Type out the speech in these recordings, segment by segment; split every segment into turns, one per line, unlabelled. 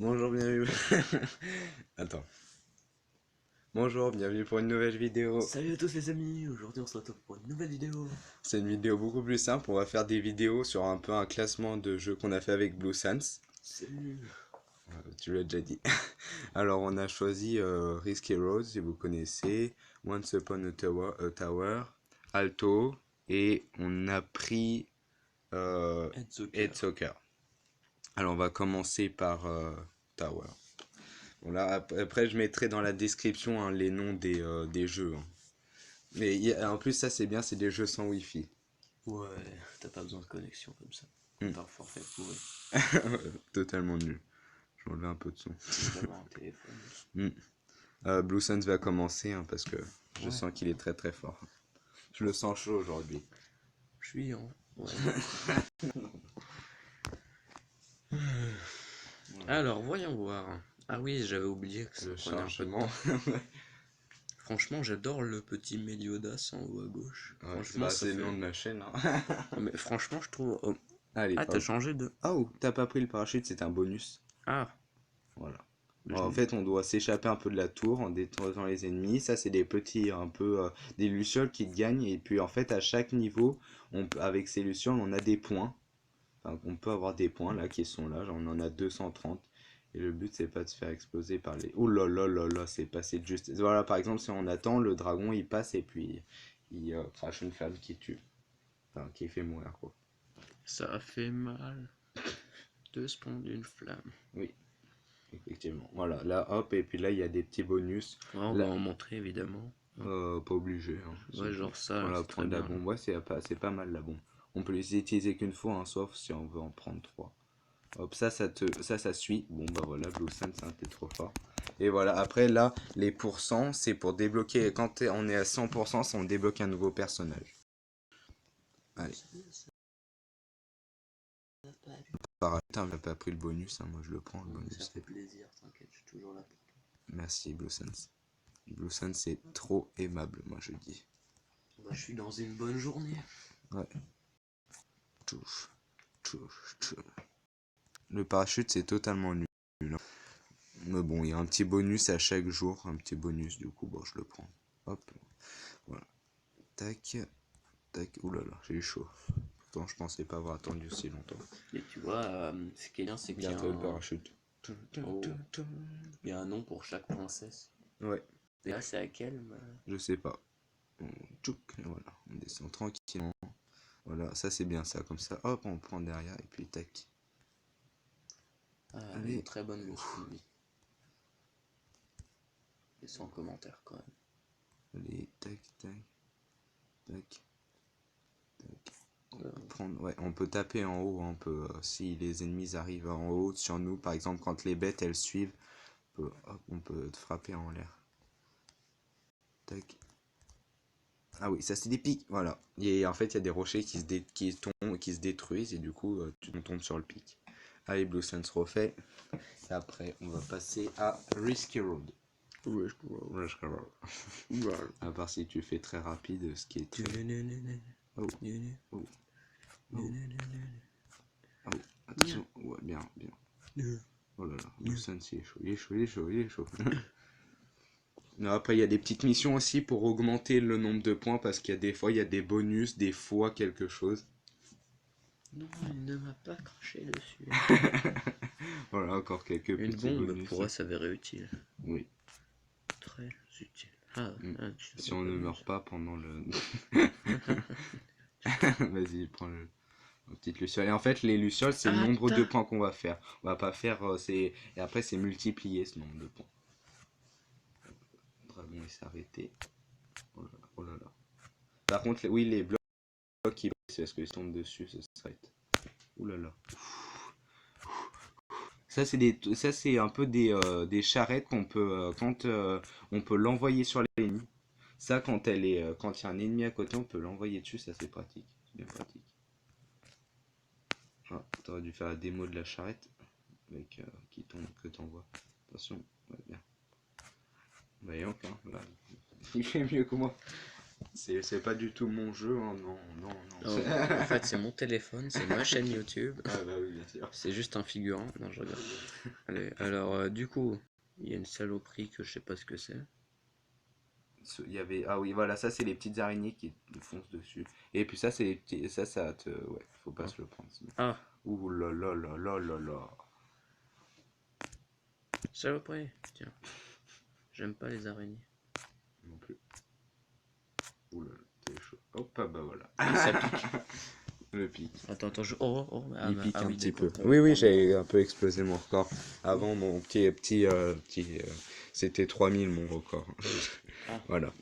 Bonjour, bienvenue. Attends. Bonjour, bienvenue pour une nouvelle vidéo.
Salut à tous les amis, aujourd'hui on se retrouve pour une nouvelle vidéo.
C'est une vidéo beaucoup plus simple. On va faire des vidéos sur un peu un classement de jeux qu'on a fait avec Blue Sands.
Salut.
Tu l'as déjà dit. Alors, on a choisi Risky Road, si vous connaissez, Once Upon a Tower, Alto, et on a pris
Head
Head
Soccer.
Soccer. Alors, on va commencer par Tower. Voilà, après, je mettrai dans la description hein, les noms des jeux, hein. Mais en plus, ça c'est bien, c'est des jeux sans Wi-Fi.
Ouais, t'as pas besoin de connexion comme ça.
Hmm.
Par forfait pourri.
Totalement nul. Je vais enlever un peu de son.
Tu vas avoir un téléphone.
Hmm. Blue Suns va commencer hein, parce que je
Ouais,
sens qu'il est très très fort. Je le sens chaud aujourd'hui.
je suis en. Ouais. Alors, voyons voir. Ah oui, j'avais oublié que ça
Le
prenait un peu de
chargement.
temps. Franchement, j'adore le petit Meliodas en haut à gauche.
Ouais,
Franchement, ça
c'est le
fait.
nom de la chaîne. Hein.
Mais franchement, je trouve. Oh.
Allez,
Ah, t'as
hop.
changé de.
Oh, t'as pas pris le parachute, c'est un bonus.
Ah,
Voilà.
mais je
Alors, en
l'ai.
fait, on doit s'échapper un peu de la tour en détruisant les ennemis. Ça, c'est des petits, un peu, des lucioles qui gagnent. Et puis, en fait, à chaque niveau, avec ces lucioles, on a des points. Enfin, on peut avoir des points là qui sont là. Genre, on en a 230. Et le but, c'est pas de se faire exploser par les. Oh là là là là, c'est passé de juste. Voilà, par exemple, si on attend, le dragon il passe et puis il crache une flamme qui tue. Enfin, qui fait mourir quoi.
Ça a fait mal. Deux spawn d'une flamme.
Oui, effectivement. Voilà, là hop, et puis là il y a des petits bonus.
Ouais, on va
Là,
en montrer évidemment.
pas obligé. Hein.
Ouais, genre ça, là,
Voilà,
c'est très
prendre la
bien. Là.
bombe. Ouais, c'est pas mal la bombe. On peut les utiliser qu'une fois, hein, sauf si on veut en prendre trois. Hop, ça suit. Bon, bah voilà, Blue Sun, ça t'es trop fort. Et voilà, après là, les pourcents, c'est pour débloquer. Quand on est à 100%, on débloque un nouveau personnage. Allez, putain, on n'a pas pris le bonus, hein, moi je le prends, le
Ça
bonus.
fait plaisir, t'inquiète, je suis toujours là pour toi.
Merci, Blue Suns. Blue Suns, c'est trop aimable, moi je dis.
Bah, je suis dans une bonne journée.
Ouais. Tchouf, tchouf, tchouf. Le parachute, c'est totalement nul. Mais bon, il y a un petit bonus à chaque jour, un petit bonus, du coup, bon, je le prends. Hop, voilà. Tac, tac. Ouh là là, j'ai eu chaud. Pourtant, je pensais pas avoir attendu aussi longtemps.
Et tu vois, ce qui est bien, c'est qu'il y a
Bientôt le
un...
parachute.
Oh, il y a un nom pour chaque princesse.
Ouais,
Et là, c'est laquelle
je sais pas. Tchouk, et voilà, on descend tranquillement. Voilà, ça c'est bien ça, comme ça, hop, on prend derrière et puis tac.
Une
Allez,
très bonne leçon de vie. Et sans commentaire quand même.
allez, tac, tac, tac, tac.
Euh,
Prendre, ouais, on peut taper en haut, hein, on peut, si les ennemis arrivent en haut sur nous, par exemple, quand les bêtes elles suivent, on peut frapper en l'air. Tac. Ah oui, ça c'est des pics, voilà. Et en fait, il y a des rochers qui tombent, qui se détruisent et du coup, tu tombes sur le pic. Allez, Blue Suns refait. Et après, on va passer à Risky Road. Risky Road. À part si tu fais très rapide, ce qui est très. Oh, oh, oh, oh. Attention, ouais, bien, bien. Oh là là, Blue Suns, il est chaud, il est chaud, il est chaud, il est chaud. Non, après, il y a des petites missions aussi pour augmenter le nombre de points parce qu'il y a des fois, il y a des bonus, des fois quelque chose.
Non, il ne m'a pas craché dessus.
Voilà, encore quelques
Une
petits
bombe
bonus.
pourrait s'avérer utile.
Oui.
Très utile. Ah,
Mm.
tu
Si
l'avais
on
pas
ne
vu,
meurt
ça.
pas pendant le. Vas-y, prends la petite luciole. Et en fait, les lucioles, c'est le nombre de
Attends.
points qu'on va faire. On va pas faire. Et après, c'est multiplier ce nombre de points. Le dragon il s'est arrêté. Oh là là, oh là là. Par contre, oui, les blocs, c'est parce qu'ils tombent dessus, ça s'arrête. Ouh là là. Ça c'est un peu des charrettes qu'on peut quand on peut l'envoyer sur l'ennemi. Ça quand quand il y a un ennemi à côté, on peut l'envoyer dessus, ça c'est pratique. C'est bien pratique. Ah, t'aurais dû faire la démo de la charrette avec qui tombe que t'envoies. Attention, ouais, bien. Voyons, hein, voilà. Il fait mieux que moi. C'est pas du tout mon jeu, hein, non, non, non.
Oh, en fait, c'est mon téléphone, c'est ma chaîne YouTube.
Ah bah oui, bien sûr.
C'est juste un figurant. Non, je regarde. Allez, alors, du coup, il y a une saloperie que je sais pas ce que c'est.
Il y avait... Ah oui, voilà, ça c'est les petites araignées qui foncent dessus. Et puis ça, c'est les petits... Ça te... Ouais, faut pas
Ah.
se le prendre.
Ah,
Ouh là là là là là là.
saloperie. Tiens, j'aime pas les araignées.
Non plus. Ouh là là, t'es chaud. Hop, ah bah voilà.
Et ça pique.
Le pic.
Attends, oh, ah,
Il pique un
oui,
petit
d'accord.
peu. Oui, oui, j'ai un peu explosé mon record. Avant, mon c'était 3000 mon record.
Ah.
Voilà.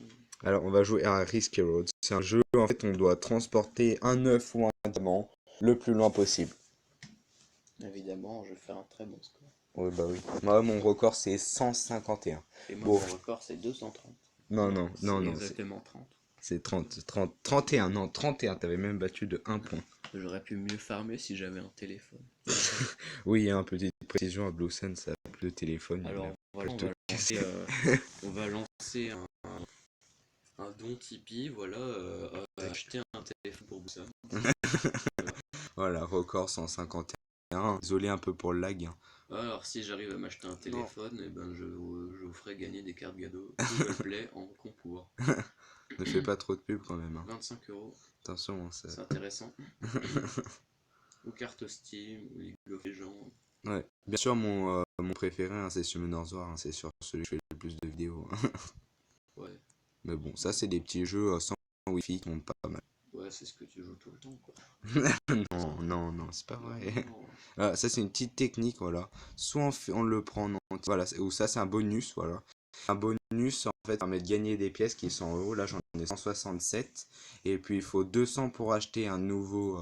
Alors, on va jouer à Risky Road. C'est un jeu, en fait, on doit transporter un œuf ou un diamant le plus loin possible.
Évidemment, je vais faire un très bon score.
Oui, bah oui. Moi, mon record, c'est 151.
Et moi,
Bon.
mon record, c'est 230.
Non, non, non, non.
Exactement 30.
C'est 31. Non, 31. T'avais même battu de 1 point.
J'aurais pu mieux farmer si j'avais un téléphone.
Oui, il y a une petite précision à Blue Sense, ça a plus de téléphone.
Alors, on va lancer un don Tipeee, voilà, acheter un téléphone pour Boussam.
Voilà, record 151. Désolé un peu pour le lag. Hein.
Alors, si j'arrive à m'acheter un téléphone, eh ben, je vous ferai gagner des cartes cadeaux Google Play en concours.
Ne fais pas trop de pub quand même. Hein.
25 €.
Attention, hein, ça...
C'est intéressant. Ou carte Steam, ou League of Legends.
Ouais. Bien sûr, mon préféré, hein, c'est Summoner's War. Hein, c'est sur celui que je fais le plus de vidéos. Hein.
Ouais.
Mais bon, ça, c'est des petits jeux sans Wi-Fi qui montent pas mal.
Ouais, c'est ce que tu joues tout le temps, quoi.
Non, non, non, c'est pas vrai.
Non.
Voilà, ça, c'est une petite technique, voilà. Soit on le prend en entier, voilà, ou ça, c'est un bonus, voilà. Un bonus, en fait, permet de gagner des pièces qui sont en euros. Là, j'en ai 167. Et puis, il faut 200 pour acheter un nouveau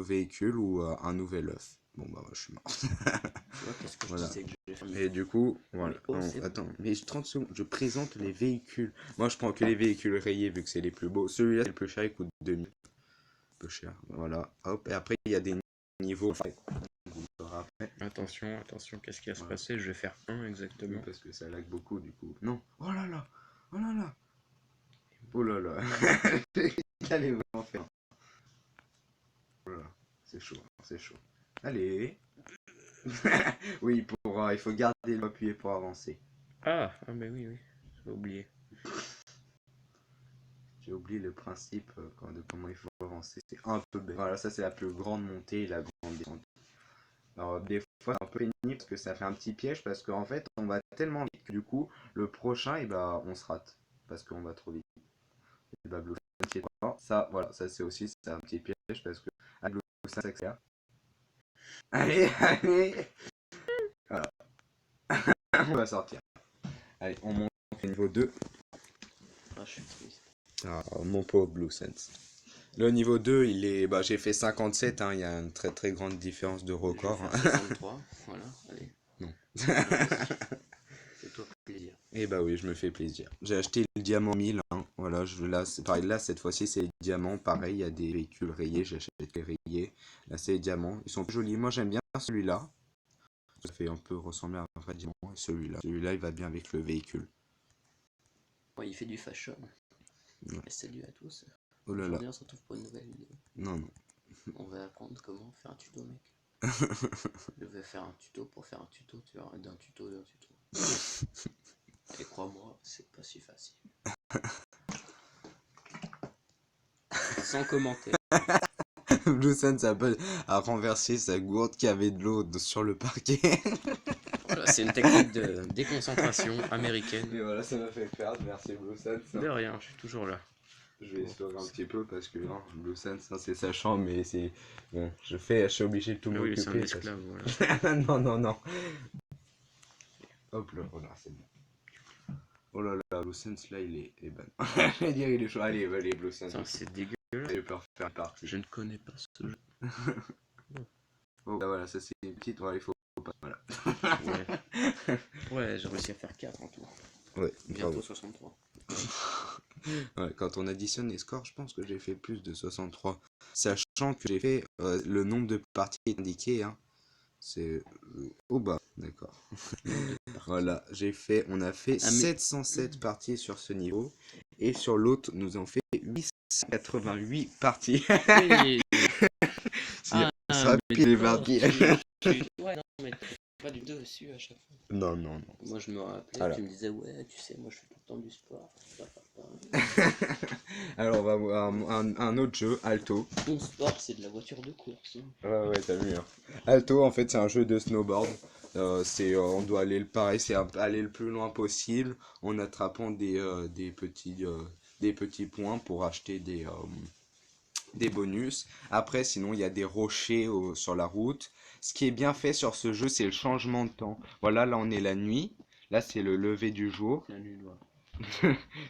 véhicule ou un nouvel œuf. Bon, bah, je suis mort.
Ouais, qu'est-ce que je
Voilà.
disais que j'ai fait.
Et du coup, voilà.
Mais oh,
Non,
c'est
attends, mais 30 secondes, je présente les véhicules. Moi, je prends que les véhicules rayés vu que c'est les plus beaux. Celui-là, c'est le plus cher, il coûte 2000. Peu cher. Voilà. Hop. Et après, il y a des niveaux. Après.
Attention, qu'est-ce qui va se
Voilà.
passer? Je vais faire 1 exactement.
Parce que ça lag beaucoup, du coup. Non. Oh là là. Oh là là. Oh là là. Allez, vraiment faire. Oh là là. C'est chaud. C'est chaud. Allez. Oui, il faut garder l'appui pour avancer.
Ah, mais oui, j'ai oublié.
J'ai oublié le principe de comment il faut avancer. C'est un peu bête. Voilà, ça c'est la plus grande montée et la grande descente. Alors des fois c'est un peu pénible parce que ça fait un petit piège parce qu'en fait on va tellement vite que du coup le prochain et bah on se rate parce qu'on va trop vite. Et bah Blue ça voilà, ça c'est aussi c'est un petit piège parce que à Blue ça s'accélère. Allez, allez. Voilà. On va sortir. Allez, on monte au niveau 2.
Ah, je suis triste.
Ah, mon pauvre Blue Sense. Le niveau 2, il est. Bah, j'ai fait 57, hein, il y a une très très grande différence de record.
Je vais faire 63, voilà, allez.
Non.
Fais-toi plaisir.
Et bah oui, je me fais plaisir. J'ai acheté le diamant 1000, hein. Voilà, là, c'est pareil, là, cette fois-ci, c'est les diamants. Pareil, il y a des véhicules rayés, j'achète les rayés. Là, c'est les diamants. Ils sont plus jolis. Moi, j'aime bien celui-là. Ça fait un peu ressembler à un vrai diamant. Et celui-là. Celui-là, il va bien avec le véhicule.
Ouais, il fait du fashion.
Ouais.
Et salut à tous.
Oh là là.
Aujourd'hui, on se retrouve pour une nouvelle vidéo.
Non, non.
On va apprendre comment faire un tuto, mec. Je vais faire un tuto pour faire un tuto, tu vois, d'un tuto. Et crois-moi, c'est pas si facile. Sans commentaire.
Blue Sense a renversé sa gourde qui avait de l'eau sur le parquet.
Voilà, c'est une technique de déconcentration américaine.
Et voilà, ça m'a fait perdre. Merci Blue Sense.
De rien, je suis toujours là.
Je vais explorer un petit peu parce que hein, Blue Sense, hein, c'est sa chambre, mais c'est. Bon, je suis obligé de tout
Ah
m'occuper.
oui, c'est un esclave, voilà.
Non, non, non. Hop là, voilà, c'est bon. Oh là là, Blue Sense là, il est ban. Je vais dire, il est chaud. Allez, Blue Sense.
Putain, c'est dégueu.
Je peux refaire une partie.
Je ne connais pas ce jeu.
Oh, bah voilà, ça c'est une petite. Voilà, il faut pas. Voilà.
Ouais, j'ai réussi à faire 4 en tout.
Ouais,
Bientôt
bravo.
63.
Ouais, quand on additionne les scores, je pense que j'ai fait plus de 63. Sachant que j'ai fait le nombre de parties indiqué. Hein. C'est au bas, d'accord.
Parti.
Voilà, on a fait
Ah, mais-
707 parties sur ce niveau. Et sur l'autre, nous avons fait 888 parties.
Oui.
C'est
Ah,
rapide
mais
les
d'accord,
parties.
Ouais, non, mais tu fais pas du dessus à chaque fois.
Non, non, non.
Moi, je me rappelais,
Voilà.
tu me disais, ouais, tu sais, moi, je fais tout le temps du sport.
Alors, on va voir un autre jeu, Alto.
Mon sport, c'est de la voiture de course.
Ouais, ouais, t'as vu. Hein. Alto, en fait, c'est un jeu de snowboard. On doit aller pareil, aller le plus loin possible en attrapant des petits points pour acheter des bonus. Après, sinon, il y a des rochers sur la route. Ce qui est bien fait sur ce jeu, c'est le changement de temps. Voilà, là, on est la nuit. Là, c'est le lever du jour.
La nuit noire.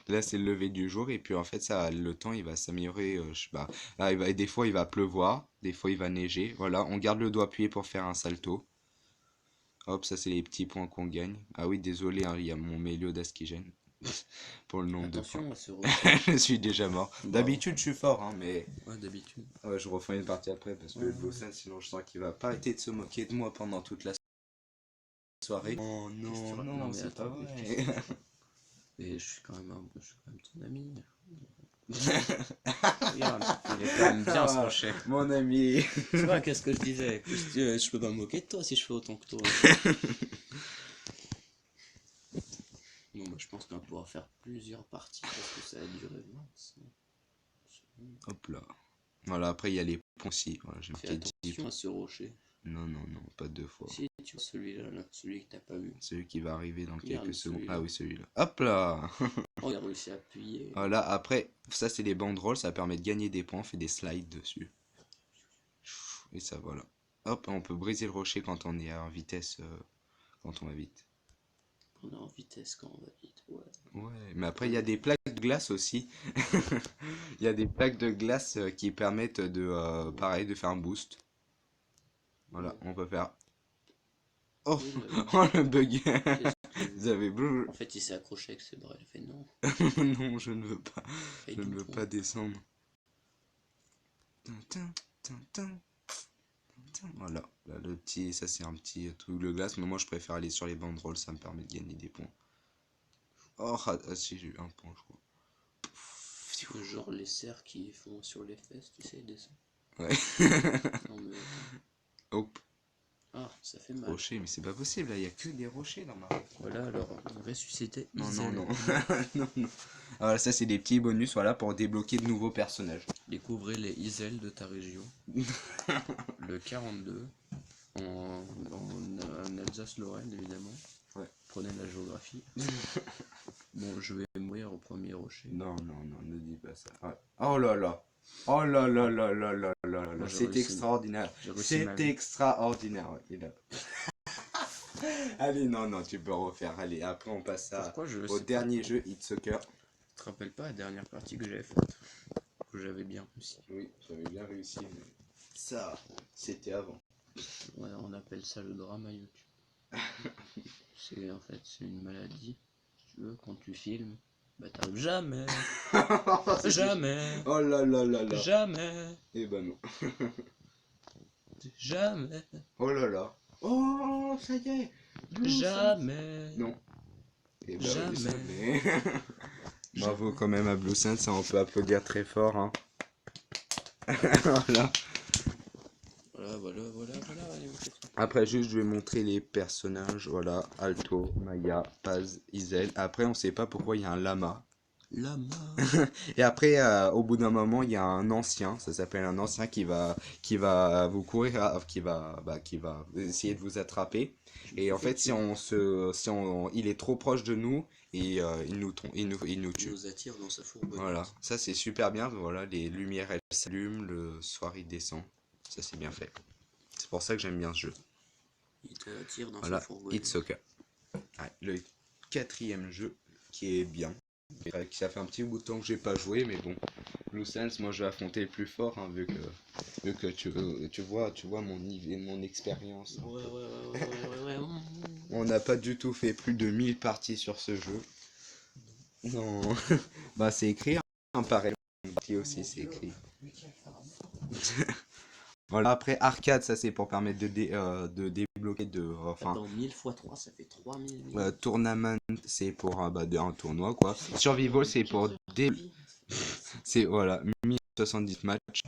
Là, c'est le lever du jour. Et puis, en fait, le temps, il va s'améliorer. Je sais pas. Là, des fois, il va pleuvoir. Des fois, il va neiger. Voilà, on garde le doigt appuyé pour faire un salto. Hop, ça, c'est les petits points qu'on gagne. Ah oui, désolé, hein, il y a mon Méliodas qui gêne. Pour le nombre de points.
Attention à ce rocher.
Je suis déjà mort.
Bravo.
D'habitude, je suis fort, hein, mais...
Ouais, d'habitude.
Ouais, je refais une partie après parce que
Ouais.
le Bossen, sinon je sens qu'il va pas arrêter de se moquer de moi pendant toute la soirée. Oh non, non,
mais
c'est pas
attends,
vrai.
Et je suis quand même ton ami. Regarde, il est quand même bien ce rocher.
Mon ami.
Tu vois, qu'est-ce que je disais? Je peux pas me moquer de toi si je fais autant que toi. Bon, bah, je pense qu'on va pouvoir faire plusieurs parties parce que ça a duré 25 secondes.
Hop là. Voilà, après il y a les ponts aussi. Voilà, j'ai
Fais
petit
attention à ce rocher.
Non, non, non, pas deux fois.
Si tu vois celui-là, là, celui que t'as pas vu.
Celui qui va arriver dans
Regarde
quelques secondes.
celui-là.
Ah oui, celui-là. Hop là.
Oh, il a réussi à appuyer.
Voilà, après, ça c'est les banderoles, ça permet de gagner des points, on fait des slides dessus. Et ça, voilà. Hop, on peut briser le rocher quand on est en vitesse, quand on va vite.
On est en vitesse quand on va vite, ouais.
Ouais, mais après il y a des plaques de glace aussi. Il y a des plaques de glace qui permettent pareil, de faire un boost. Voilà, on peut faire. Oh,
Oui, il avait-
oh le bug.
Qu'est-ce
Vous avez.
En fait, il s'est accroché avec ses bras. Il a fait non.
Non, je ne veux pas.
Fais
Je ne veux
doucement.
pas descendre. Tin, tin, tin, tin. Voilà, là, le petit, ça c'est un petit truc de glace, mais moi je préfère aller sur les banderoles, ça me permet de gagner des points. Oh, si j'ai eu un point, je crois.
Genre les cerfs qui font sur les fesses, tu sais, descend.
Ouais.
Non mais.
Hop,
Ah, ça fait mal.
rocher, mais c'est pas possible, là, il y a que des rochers dans ma.
Voilà, alors, ressusciter
Non, non,
Isel.
non. Non, non. Alors ça, c'est des petits bonus, voilà, pour débloquer de nouveaux personnages.
Découvrez les Isel de ta région. Le 42. En Alsace-Lorraine, évidemment.
Ouais.
Prenez la géographie. Bon, je vais mourir au premier rocher.
Non, non, non, ne dis pas ça. Ouais. Oh là là. Oh là là là là là là là là.
J'ai
C'est
réussi.
extraordinaire.
J'ai réussi ma
C'est
vie.
extraordinaire. Ouais, il a- Allez, non, non, tu peux refaire. Allez, après on passe
Pourquoi je
au
sais pas.
dernier jeu, Hit Soccer.
Tu te rappelles pas la dernière partie que j'avais faite? Que j'avais bien réussi.
Oui, j'avais bien réussi, mais ça, c'était avant.
Ouais, on appelle ça le drama YouTube. C'est une maladie. Si tu veux, quand tu filmes, bah t'arrives jamais. Jamais.
Oh là là là là.
Jamais.
Eh ben non.
Jamais.
Oh là là. Oh, ça y est.
Jamais.
Non. Eh ben,
Jamais.
jamais. Bravo quand même à Blue Saint, ça on peut applaudir très fort. Hein. Voilà.
Voilà. Allez, on fait ça.
Après juste je vais montrer les personnages. Voilà, Alto, Maya, Paz, Isel. Après on sait pas pourquoi il y a un lama.
Lama.
Et après au bout d'un moment il y a un ancien. Ça s'appelle un ancien qui va vous courir, qui va essayer de vous attraper. Et en fait il est trop proche de nous et il nous
Il
tue.
nous attire dans sa fourgonne.
Voilà, ça c'est super bien. Voilà, les lumières elles s'allument, le soir il descend. Ça c'est bien fait. C'est pour ça que j'aime bien ce jeu.
Il te attire dans
Voilà,
sa fourgonne.
Hit Soccer. Ouais, le quatrième jeu qui est bien. Ça fait un petit bout de temps que j'ai pas joué, mais bon. Blue Sense, moi je vais affronter le plus fort, hein, vu que tu vois mon niveau, mon expérience.
Ouais.
On n'a pas du tout fait plus de 1000 parties sur ce jeu. Non. Bah c'est écrit, hein, pareil. Partie aussi c'est écrit. Voilà, après arcade, ça c'est pour permettre de débloquer enfin
Attends, 1000 x 3, ça fait 3000.
tournament, c'est pour un tournoi quoi. Survival, c'est pour c'est voilà 1070 matchs.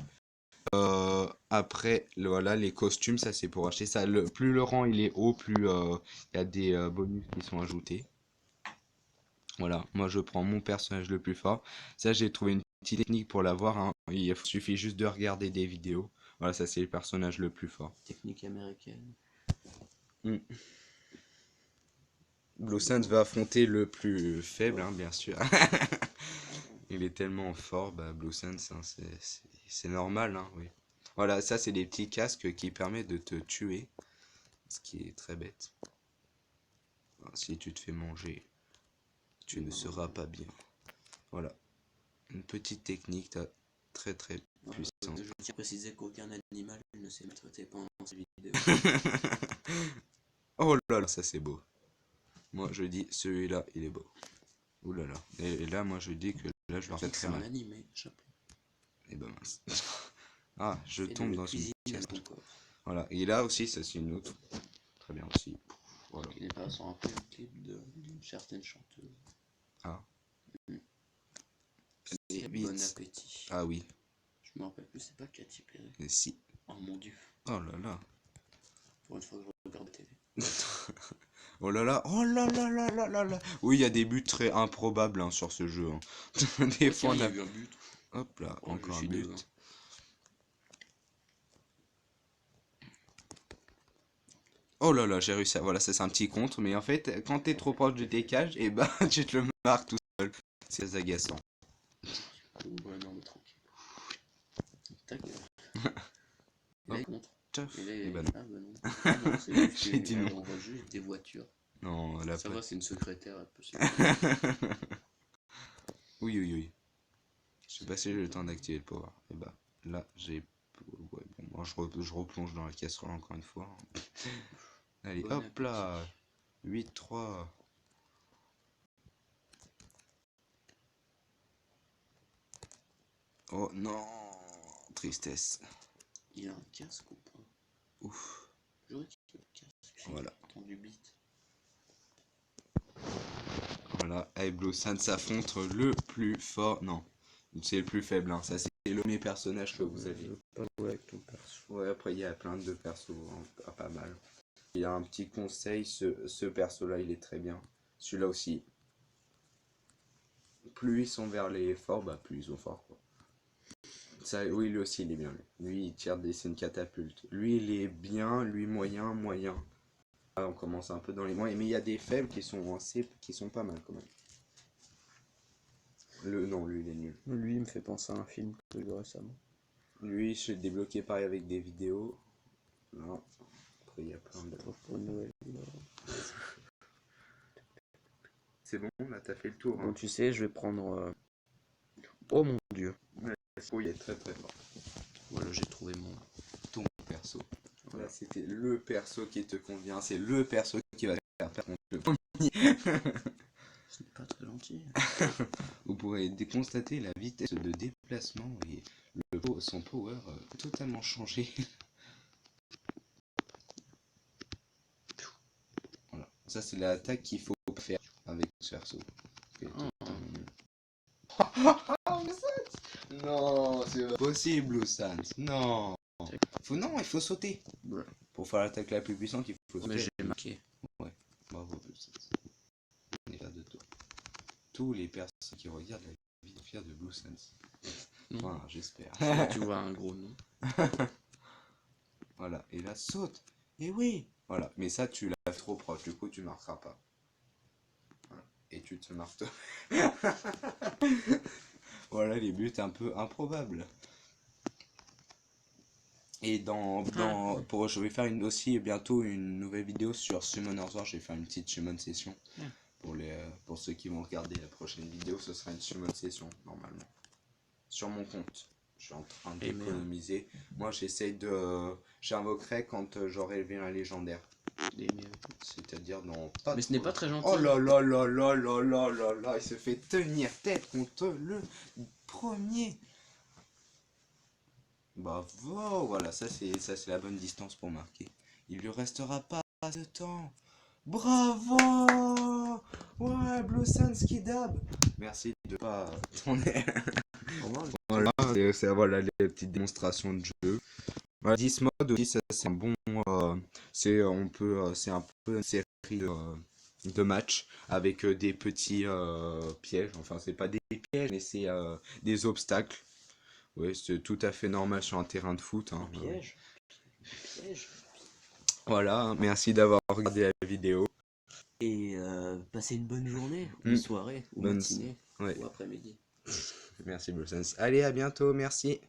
Après voilà les costumes, ça c'est pour acheter ça. Plus le rang il est haut, plus il y a des bonus qui sont ajoutés. Voilà, moi je prends mon personnage le plus fort. Ça j'ai trouvé une petite technique pour l'avoir, hein. Il suffit juste de regarder des vidéos. Voilà, ça c'est le personnage le plus fort.
Technique américaine.
Blue Sands va affronter le plus faible, hein, bien sûr. Il est tellement fort, bah, Blue Sands, hein, c'est normal, hein, oui. Voilà, ça c'est des petits casques qui permettent de te tuer, ce qui est très bête. Alors, si tu te fais manger, tu ne seras pas bien. Voilà, une petite technique très puissante.
Je tiens à préciser qu'aucun animal ne s'est maltraité pendant cette vidéo.
Oh là là, ça c'est beau. Moi je dis, celui-là, il est beau. Ouh là là. Et là, moi je dis que là, je le fais très
C'est un
mal.
animé, chapeau.
Et ben mince. Ah, je
Et
tombe
le
dans une
cuisine
case.
ton corps.
Voilà, et là aussi, ça c'est une autre. Très bien aussi. Voilà.
Il est pas sur un peu le clip d'une certaine chanteuse.
Ah.
Et
Allez,
bon
vite.
appétit.
Ah oui.
Je me rappelle plus, c'est pas Katy Perry.
Et si.
Oh mon dieu.
Oh là là.
Pour une fois que je regarde la télé.
Oh là là. Oh là là là là là là. Oui, il y a des buts très improbables hein, sur ce jeu. Hein. Des fois,
il y
on
a
a.
eu un but.
Hop là,
Oh,
encore
je
un
suis
but.
devant.
Oh là là, j'ai réussi à... Voilà, ça c'est un petit contre, mais en fait, quand t'es trop proche de tes cages, et bah tu te le marques tout seul. C'est agaçant.
Ouais, non, mais tranquille. Ta gueule. Et là, il contre.
Tchaf.
Et là,
Et bah non.
ah bah non. Ah non, c'est juste
J'ai dit non.
on voit juste des voitures.
Non, là
Ça
pas.
va, c'est une secrétaire, elle peut se...
Oui, oui, oui. Je sais pas si j'ai le temps d'activer le pouvoir. Et bah, là, j'ai... Ouais, bon, moi, je replonge dans la casserole encore une fois. Allez,
Bon
hop
appétit.
là. 8-3. Oh non. Tristesse.
Il a un casque ou pas?
Ouf.
J'aurais dit le casque.
Voilà.
Entendu beat.
Voilà, avec Blue Sand s'affronte le plus fort. Non, c'est le plus faible, hein. Ça c'est le premier personnage que vous avez.
Je veux pas jouer avec ton perso.
Ouais, après il y a plein de persos, hein, pas mal. Il y a un petit conseil, ce perso-là il est très bien. Celui-là aussi. Plus ils sont vers les forts, bah plus ils sont forts quoi. Ça, oui, lui aussi il est bien. Lui il tire c'est une catapulte. Lui il est bien, lui moyen, moyen. Là, on commence un peu dans les moyens, mais il y a des faibles qui sont pas mal quand même. Non, lui il est nul.
Lui, il me fait penser à un film que j'ai vu récemment.
Lui, je l'ai débloqué pareil avec des vidéos. Non. Après, il y a plein de...
Pour Noël.
C'est bon, là, t'as fait le tour.
Bon,
Hein.
tu sais, je vais prendre... Oh mon dieu.
Il est très très fort.
Voilà, j'ai trouvé
Ton perso. Voilà, c'était le perso qui te convient. C'est le perso qui va faire perdre le premier.
Ce n'est pas très gentil.
Vous pourrez constater la vitesse de déplacement et son power totalement changé. Voilà. Ça, c'est l'attaque qu'il faut faire avec ce perso. Non, c'est pas possible, Blue Sands. Non. Non, il faut sauter.
Ouais.
Pour faire l'attaque la plus puissante, il faut sauter.
Mais j'ai marqué.
Ouais, bravo, Blue Sands. On est fiers de toi. Tous les personnes qui regardent la vidéo sont fiers de Blue Sands. Enfin, j'espère.
Là, tu vois un gros nom.
Voilà, et là, saute. Et oui. Voilà, mais ça, tu l'as trop proche, du coup, tu marqueras pas. Voilà. Et tu te marques. Voilà les buts un peu improbables. Et je vais faire aussi bientôt une nouvelle vidéo sur Summoner's War. Je vais faire une petite summon session. Pour ceux qui vont regarder la prochaine vidéo, ce sera une summon session normalement. Sur mon compte. Je suis en train d'économiser. Moi j'invoquerai quand j'aurai élevé un légendaire. C'est-à-dire dans...
Mais ce n'est pas très gentil.
Oh là là là là là là là là. Il se fait tenir tête contre le premier. Bravo, voilà, ça c'est la bonne distance pour marquer. Il lui restera pas de temps. Bravo! Ouais, Blue Sun Skidab. Merci de pas tourner.
Normal.
Voilà, voilà les petites démonstrations de jeu. Voilà, Dismode aussi, ça c'est un bon. C'est un peu une série de matchs avec des petits pièges. Enfin, c'est pas des pièges, mais c'est des obstacles. Oui, c'est tout à fait normal sur un terrain de foot.
Un
Hein.
piège. Piège.
Voilà, merci d'avoir regardé la vidéo.
Et passez une bonne journée, ou
Mm.
soirée, ou
Bonne...
matinée,
Ouais.
ou après-midi.
Merci Blue Sense. Allez, à bientôt, merci.